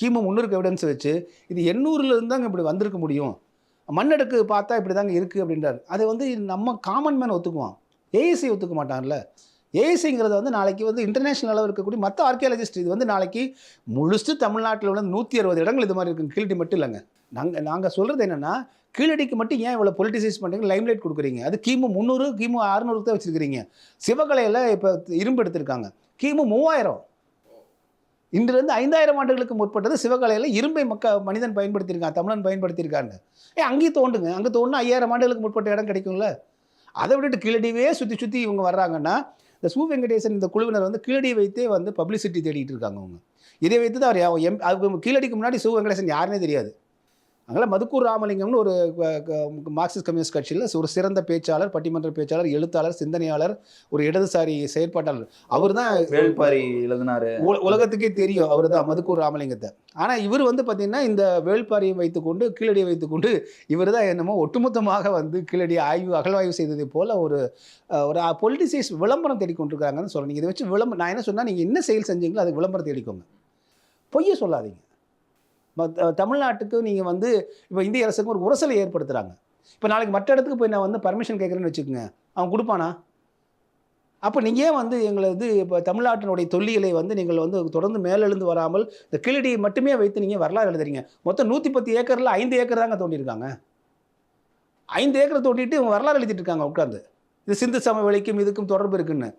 கிமு 300க்கு எவிடன்ஸ் வச்சு இது 800லேருந்து தாங்க இப்படி வந்திருக்க முடியும், மண்ணடுக்கு பார்த்தா இப்படி தாங்க இருக்குது அப்படின்றார். அதை வந்து நம்ம காமன் மேன் ஒத்துக்குவான், ஏஐசி ஒத்துக்க மாட்டான்ல. ஏஐசிங்கிறது வந்து நாளைக்கு வந்து இன்டர்நேஷனல் அளவில் இருக்கக்கூடிய மற்ற ஆர்கியாலஜிஸ்ட் இது வந்து நாளைக்கு முழுசு தமிழ்நாட்டில் உள்ள 160 இடங்கள் இது மாதிரி இருக்குது. கீழடி மட்டும் இல்லைங்க. நாங்கள் சொல்கிறது என்னென்னா, கீழடிக்கு மட்டும் ஏன் இவ்வளோ பொலிட்டிசைஸ் பண்ணுறீங்க, லைம்லைட் கொடுக்குறீங்க? அது கிமு 300 கிமு 600 தான் வச்சுருக்கிறீங்க. சிவகலையில் இப்போ இரும்பு எடுத்திருக்காங்க, கிமு 3000. இன்றிலிருந்து 5000 ஆண்டுகளுக்கு முற்பட்டது சிவகலையில் இரும்பை மனிதன் பயன்படுத்தியிருக்கான், தமிழன் பயன்படுத்தியிருக்காங்க. அங்கேயும் தோண்டுங்க, அங்கே தோண்டுனா 5000 ஆண்டுகளுக்கு முற்பட்ட இடம் கிடைக்கும்ல. அதை விட்டுட்டு கீழடியே சுற்றி சுற்றி இவங்க வர்றாங்கன்னா, இந்த சு வெங்கடேசன் இந்த குழுவினர் வந்து கீழடியை வைத்தே வந்து பப்ளிசிட்டி தேடிட்டு இருக்காங்க. அவங்க இதை வைத்து தான் அவர் கீழடிக்கு முன்னாடி சு வெங்கடேசன் யாருன்னே தெரியாது. அதனால் மதுக்கூர் ராமலிங்கம்னு ஒரு மார்க்சிஸ்ட் கம்யூனிஸ்ட் கட்சியில் ஒரு சிறந்த பேச்சாளர், பட்டிமன்ற பேச்சாளர், எழுத்தாளர், சிந்தனையாளர், ஒரு இடதுசாரி செயற்பாட்டாளர். அவர் தான் வேள்பாரி எழுதினார், உலகத்துக்கே தெரியும் அவர் தான் மதுக்கூர் ராமலிங்கத்தை. ஆனால் இவர் வந்து பார்த்திங்கன்னா இந்த வேள்பாரியை வைத்துக்கொண்டு கீழடியை வைத்துக்கொண்டு இவர் தான் என்னமோ ஒட்டுமொத்தமாக வந்து கீழடி அகழ்வாய்வு செய்ததை போல் ஒரு பொலிட்டிசைஸ் விளம்பரம் தேடிக்கொண்டிருக்காங்கன்னு சொல்கிறேன். நீங்கள் இதை வச்சு நான் என்ன சொன்னால், நீங்கள் என்ன செயல் செஞ்சீங்களோ அதுக்கு விளம்பரம் தேடிக்கோங்க, பொய்யை சொல்லாதீங்க. தமிழ்நாட்டுக்கு நீங்கள் வந்து இப்போ இந்திய அரசுக்கு ஒரு உரசலை ஏற்படுத்துகிறாங்க. இப்போ நாளைக்கு மற்ற இடத்துக்கு போய் நான் வந்து பர்மிஷன் கேட்குறேன்னு வச்சுக்கோங்க, அவன் கொடுப்பானா? அப்போ நீங்கள் ஏன் வந்து எங்களை வந்து இப்போ தமிழ்நாட்டினுடைய தொல்லியலை வந்து நீங்கள் வந்து தொடர்ந்து மேலெழுந்து வராமல் இந்த கீழடியை மட்டுமே வைத்து நீங்கள் வரலாறு எழுதுறீங்க? மொத்தம் 110 ஏக்கரில் 5 ஏக்கர் தாங்க தோண்டியிருக்காங்க. 5 ஏக்கரை தோண்டிட்டு இவங்க வரலாறு எழுதிட்டு இருக்காங்க உட்காந்து. இது சிந்து சமவெளிக்கும் இதுக்கும் தொடர்பு இருக்குன்னு.